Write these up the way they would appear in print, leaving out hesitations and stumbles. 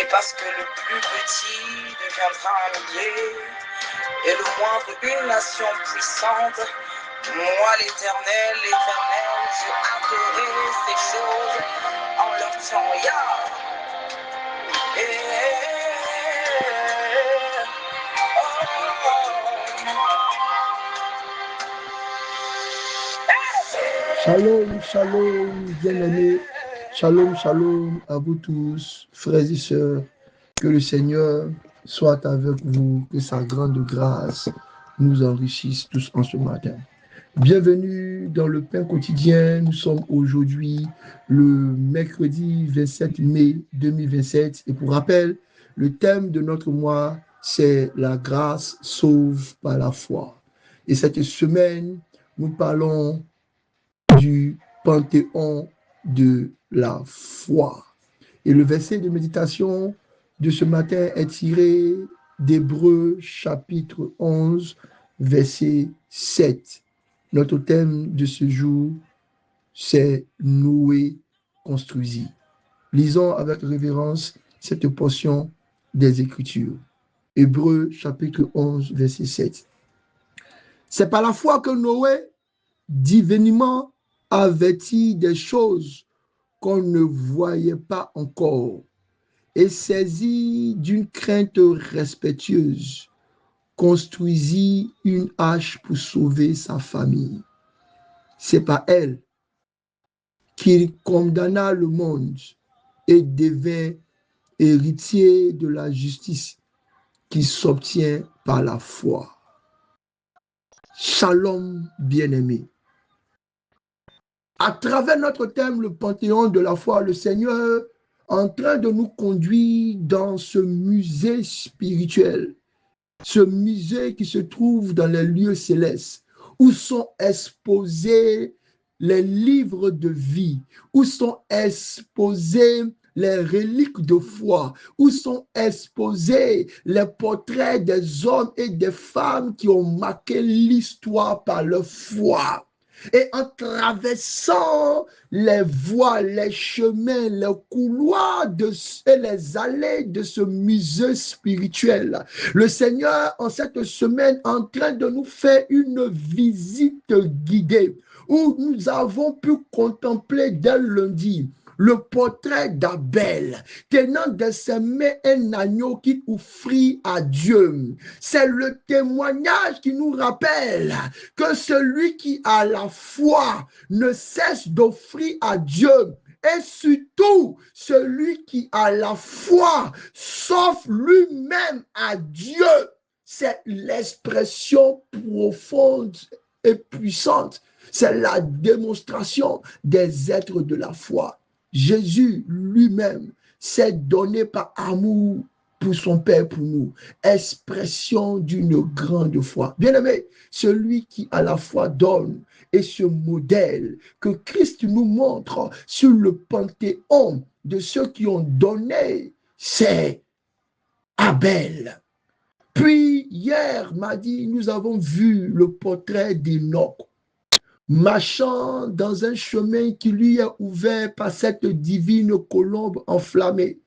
Et parce que le plus petit deviendra un millier, et le moindre une nation puissante, moi l'Éternel, j'ai adoré ces choses en leur temps. Shalom, shalom, bien-aimés. Shalom, shalom à vous tous, frères et sœurs. Que le Seigneur soit avec vous, que sa grande grâce nous enrichisse tous en ce matin. Bienvenue dans le pain quotidien. Nous sommes aujourd'hui le mercredi 27 mai 2027. Et pour rappel, le thème de notre mois, c'est la grâce sauve par la foi. Et cette semaine, nous parlons du panthéon de la foi. Et le verset de méditation de ce matin est tiré d'Hébreux chapitre 11, verset 7. Notre thème de ce jour, c'est Noé construisit. Lisons avec révérence cette portion des Écritures. Hébreux chapitre 11, verset 7. C'est par la foi que Noé, divinement averti des choses qu'on ne voyait pas encore, et saisi d'une crainte respectueuse, construisit une arche pour sauver sa famille. C'est par elle qu'il condamna le monde et devint héritier de la justice qui s'obtient par la foi. Shalom, bien-aimé. À travers notre thème, le panthéon de la foi, le Seigneur est en train de nous conduire dans ce musée spirituel, ce musée qui se trouve dans les lieux célestes, où sont exposés les livres de vie, où sont exposés les reliques de foi, où sont exposés les portraits des hommes et des femmes qui ont marqué l'histoire par leur foi. Et en traversant les voies, les chemins, les couloirs et les allées de ce musée spirituel, le Seigneur, en cette semaine, est en train de nous faire une visite guidée où nous avons pu contempler dès lundi le portrait d'Abel, tenant de ses mains un agneau qui offrit à Dieu. C'est le témoignage qui nous rappelle que celui qui a la foi ne cesse d'offrir à Dieu. Et surtout, celui qui a la foi s'offre lui-même à Dieu. C'est l'expression profonde et puissante. C'est la démonstration des êtres de la foi. Jésus lui-même s'est donné par amour pour son Père, pour nous, expression d'une grande foi. Bien-aimé, celui qui à la foi donne, et ce modèle que Christ nous montre sur le panthéon de ceux qui ont donné, c'est Abel. Puis hier, mardi, nous avons vu le portrait d'Enoch, marchant dans un chemin qui lui est ouvert par cette divine colombe enflammée,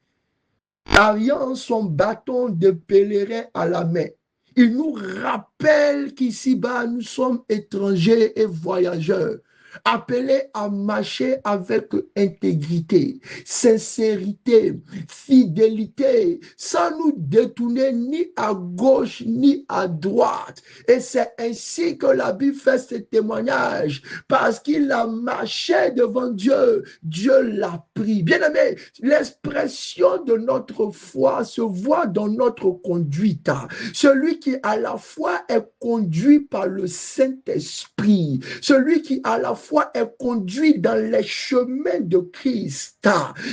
ayant son bâton de pèlerin à la main. Il nous rappelle qu'ici-bas, nous sommes étrangers et voyageurs, appelés à marcher avec intégrité, sincérité, fidélité, sans nous détourner ni à gauche ni à droite. Et c'est ainsi que la Bible fait ce témoignage, parce qu'il a marché devant Dieu, Dieu l'a pris. Bien-aimé, l'expression de notre foi se voit dans notre conduite. Celui qui à la foi est conduit par le Saint-Esprit, celui qui à la foi est conduit dans les chemins de Christ,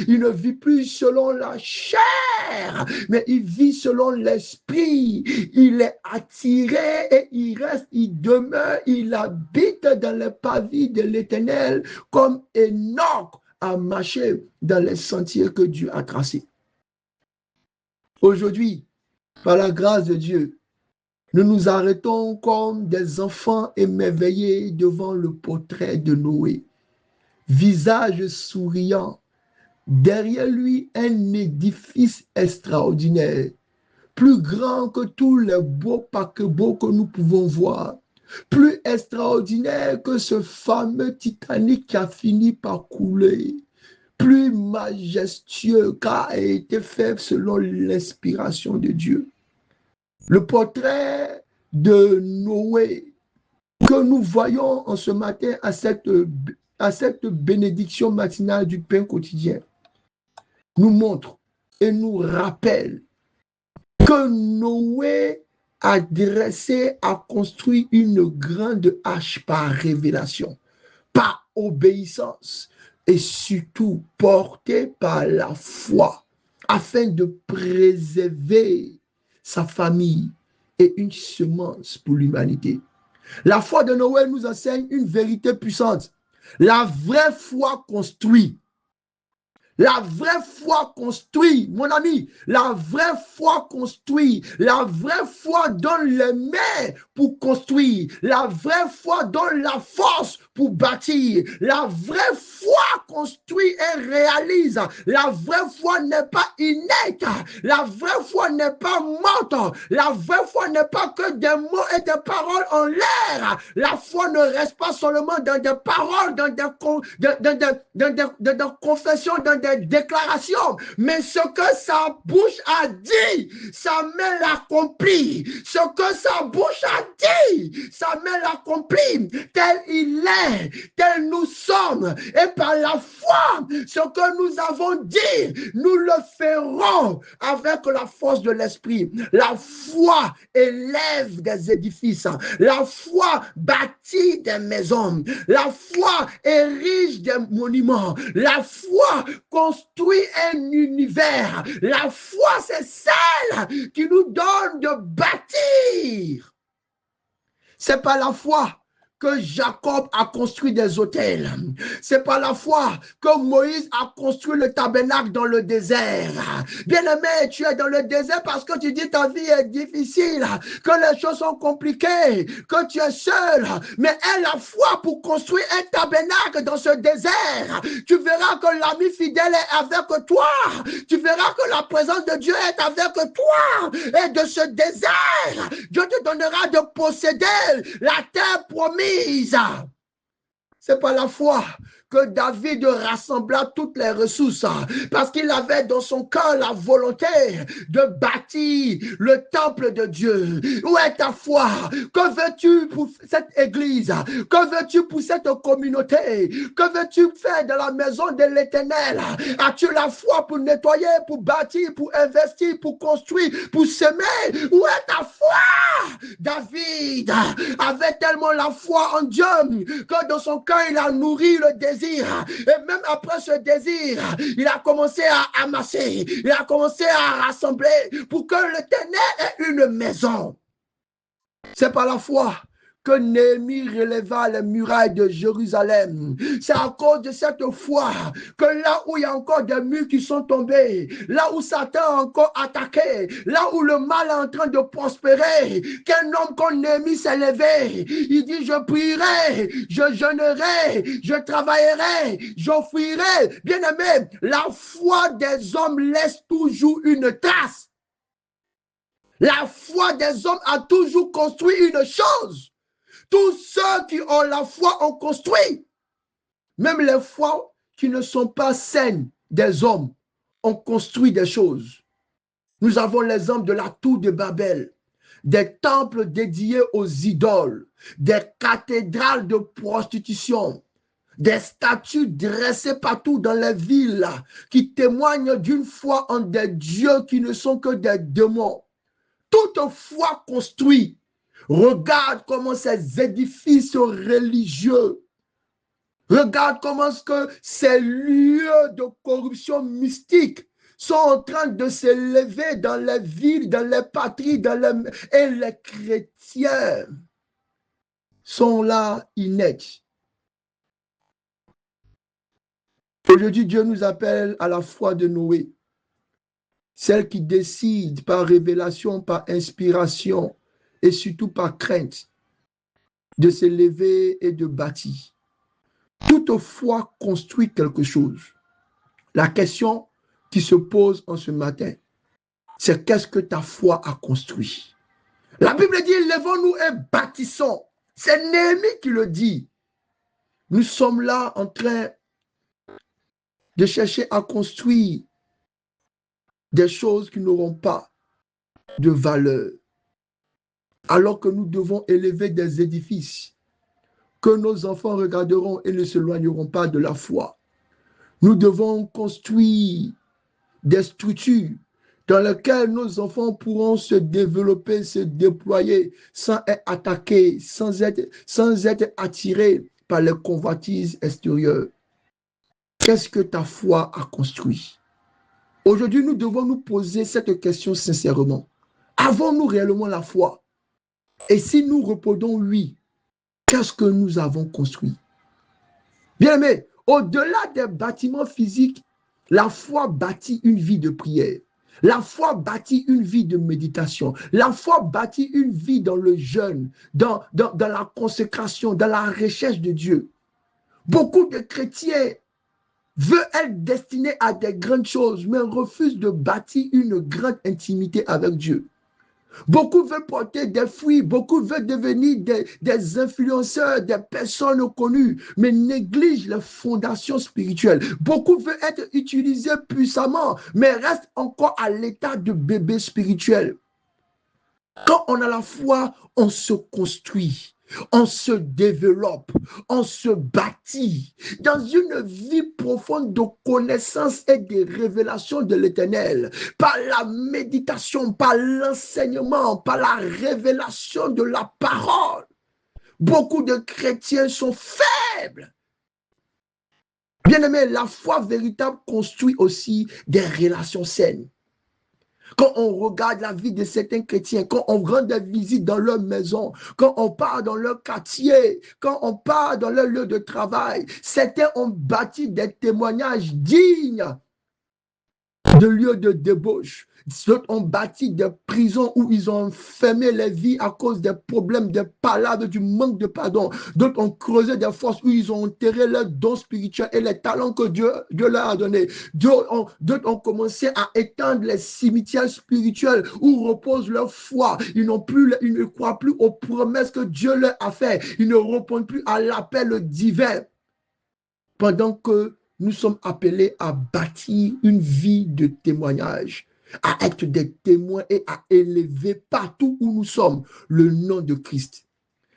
il ne vit plus selon la chair, mais il vit selon l'Esprit. Il est attiré et il reste, il demeure, il habite dans les pavis de l'Éternel comme Enoch a marché dans les sentiers que Dieu a tracés. Aujourd'hui, par la grâce de Dieu, nous nous arrêtons comme des enfants émerveillés devant le portrait de Noé. Visage souriant, derrière lui un édifice extraordinaire, plus grand que tous les beaux paquebots que nous pouvons voir, plus extraordinaire que ce fameux Titanic qui a fini par couler, plus majestueux car a été fait selon l'inspiration de Dieu. Le portrait de Noé que nous voyons en ce matin à cette bénédiction matinale du pain quotidien nous montre et nous rappelle que Noé a dressé, a construit une grande arche par révélation, par obéissance et surtout porté par la foi afin de préserver sa famille et une semence pour l'humanité. La foi de Noé nous enseigne une vérité puissante. La vraie foi construit. La vraie foi construit, mon ami, la vraie foi construit, la vraie foi donne les mains pour construire, la vraie foi donne la force pour bâtir, la vraie foi construit et réalise, la vraie foi n'est pas inerte, la vraie foi n'est pas morte, la vraie foi n'est pas que des mots et des paroles en l'air, la foi ne reste pas seulement dans des paroles, dans des confessions, dans des déclarations, mais ce que sa bouche a dit, sa main l'accomplit. Ce que sa bouche a dit, sa main l'accomplit. Tel il est, tel nous sommes. Et par la foi, ce que nous avons dit, nous le ferons avec la force de l'esprit. La foi élève des édifices. La foi bâtit des maisons. La foi érige des monuments. La foi construit un univers. La foi, c'est celle qui nous donne de bâtir. C'est pas la foi que Jacob a construit des hôtels. C'est par la foi que Moïse a construit le tabernacle dans le désert. Bien-aimé, tu es dans le désert parce que tu dis ta vie est difficile, que les choses sont compliquées, que tu es seul. Mais aie la foi pour construire un tabernacle dans ce désert. Tu verras que l'ami fidèle est avec toi. Tu verras que la présence de Dieu est avec toi. Et de ce désert, Dieu te donnera de posséder la terre promise. C'est par la foi que David rassembla toutes les ressources parce qu'il avait dans son cœur la volonté de bâtir le temple de Dieu. Où est ta foi? Que veux-tu pour cette église? Que veux-tu pour cette communauté? Que veux-tu faire de la maison de l'Éternel? As-tu la foi pour nettoyer, pour bâtir, pour investir, pour construire, pour semer? Où est ta foi? David avait tellement la foi en Dieu que dans son cœur il a nourri le désir. Et même après ce désir, il a commencé à amasser, il a commencé à rassembler pour que l'Éternel ait une maison. C'est par la foi que Néhémie releva les murailles de Jérusalem. C'est à cause de cette foi que là où il y a encore des murs qui sont tombés, là où Satan a encore attaqué, là où le mal est en train de prospérer, qu'un homme comme Néhémie s'est levé. Il dit, je prierai, je jeûnerai, je travaillerai, j'offrirai. Bien-aimé, la foi des hommes laisse toujours une trace. La foi des hommes a toujours construit une chose. Tous ceux qui ont la foi ont construit. Même les foi qui ne sont pas saines des hommes ont construit des choses. Nous avons l'exemple de la tour de Babel, des temples dédiés aux idoles, des cathédrales de prostitution, des statues dressées partout dans les villes qui témoignent d'une foi en des dieux qui ne sont que des démons. Toute foi construite. Regarde comment ces édifices religieux, regarde comment que ces lieux de corruption mystique sont en train de s'élever dans les villes, dans les patries, et les chrétiens sont là inertes. Aujourd'hui, Dieu nous appelle à la foi de Noé, celle qui décide par révélation, par inspiration, et surtout par crainte, de se lever et de bâtir. Toute foi construit quelque chose. La question qui se pose en ce matin, c'est qu'est-ce que ta foi a construit? La Bible dit, lèvons-nous et bâtissons. C'est Néhémie qui le dit. Nous sommes là en train de chercher à construire des choses qui n'auront pas de valeur, alors que nous devons élever des édifices que nos enfants regarderont et ne s'éloigneront pas de la foi. Nous devons construire des structures dans lesquelles nos enfants pourront se développer, se déployer sans être attaqués, sans être attirés par les convoitises extérieures. Qu'est-ce que ta foi a construit? Aujourd'hui, nous devons nous poser cette question sincèrement. Avons-nous réellement la foi? Et si nous répondons oui, qu'est-ce que nous avons construit? Bien aimé, au-delà des bâtiments physiques, la foi bâtit une vie de prière. La foi bâtit une vie de méditation. La foi bâtit une vie dans le jeûne, dans la consécration, dans la recherche de Dieu. Beaucoup de chrétiens veulent être destinés à des grandes choses, mais refusent de bâtir une grande intimité avec Dieu. Beaucoup veulent porter des fruits, beaucoup veulent devenir des influenceurs, des personnes connues, mais négligent les fondations spirituelles. Beaucoup veulent être utilisés puissamment, mais restent encore à l'état de bébé spirituel. Quand on a la foi, on se construit. On se développe, on se bâtit dans une vie profonde de connaissance et de révélation de l'Éternel, par la méditation, par l'enseignement, par la révélation de la parole. Beaucoup de chrétiens sont faibles. Bien-aimé, la foi véritable construit aussi des relations saines. Quand on regarde la vie de certains chrétiens, quand on rend des visites dans leur maison, quand on part dans leur quartier, quand on part dans leur lieu de travail, certains ont bâti des témoignages dignes de lieux de débauche. D'autres ont bâti des prisons où ils ont enfermé les vies à cause des problèmes, des palabres, du manque de pardon. D'autres ont creusé des fosses où ils ont enterré leurs dons spirituels et les talents que Dieu leur a donnés. D'autres ont commencé à étendre les cimetières spirituels où repose leur foi. Ils ne croient plus aux promesses que Dieu leur a faites. Ils ne répondent plus à l'appel divin. Pendant que nous sommes appelés à bâtir une vie de témoignage, à être des témoins et à élever partout où nous sommes le nom de Christ.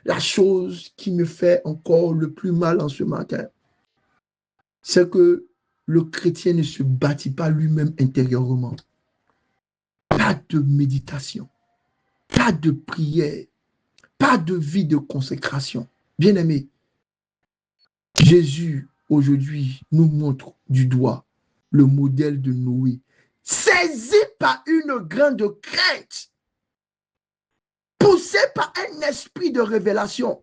La chose qui me fait encore le plus mal en ce matin, c'est que le chrétien ne se bâtit pas lui-même intérieurement. Pas de méditation, pas de prière, pas de vie de consécration. Bien-aimé, Jésus aujourd'hui nous montre du doigt le modèle de Noé, saisi par une grande crainte, poussé par un esprit de révélation.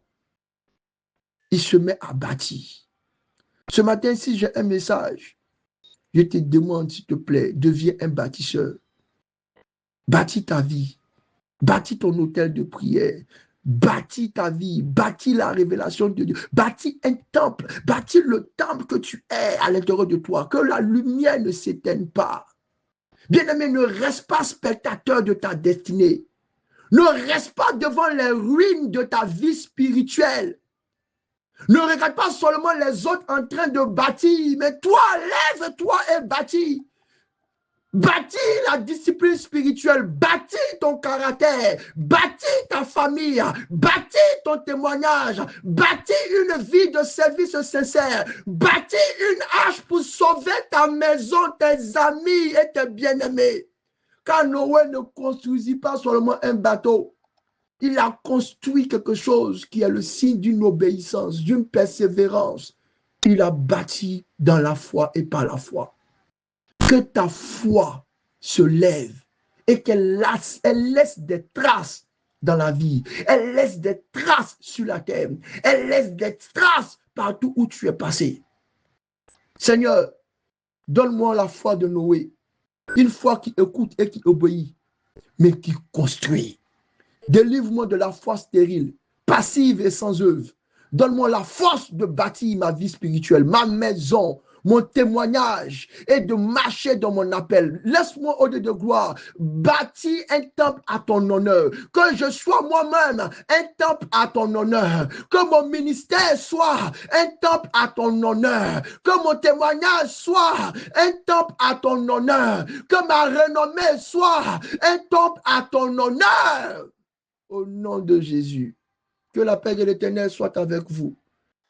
Il se met à bâtir. Ce matin, si j'ai un message, je te demande, s'il te plaît, deviens un bâtisseur. Bâtis ta vie, bâtis ton hôtel de prière, bâtis ta vie, bâtis la révélation de Dieu, bâtis un temple, bâtis le temple que tu es à l'intérieur de toi, que la lumière ne s'éteigne pas. Bien-aimé, ne reste pas spectateur de ta destinée. Ne reste pas devant les ruines de ta vie spirituelle. Ne regarde pas seulement les autres en train de bâtir, mais toi, lève-toi et bâtis. Bâtis la discipline spirituelle, bâtis ton caractère, bâtis ta famille, bâtis ton témoignage, bâtis une vie de service sincère, bâtis une hache pour sauver ta maison, tes amis et tes bien-aimés. Car Noé ne construisit pas seulement un bateau, il a construit quelque chose qui est le signe d'une obéissance, d'une persévérance. Il a bâti dans la foi et par la foi. Que ta foi se lève et qu'elle laisse des traces dans la vie. Elle laisse des traces sur la terre. Elle laisse des traces partout où tu es passé. Seigneur, donne-moi la foi de Noé. Une foi qui écoute et qui obéit, mais qui construit. Délivre-moi de la foi stérile, passive et sans œuvre. Donne-moi la force de bâtir ma vie spirituelle, ma maison, mon témoignage est de marcher dans mon appel. Laisse-moi, au Dieu de gloire, bâtir un temple à ton honneur. Que je sois moi-même un temple à ton honneur. Que mon ministère soit un temple à ton honneur. Que mon témoignage soit un temple à ton honneur. Que ma renommée soit un temple à ton honneur. Au nom de Jésus, que la paix de l'Éternel soit avec vous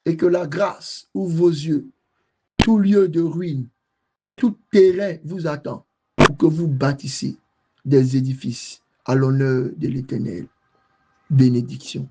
et que la grâce ouvre vos yeux. Tout lieu de ruine, tout terrain vous attend pour que vous bâtissiez des édifices à l'honneur de l'Éternel. Bénédiction.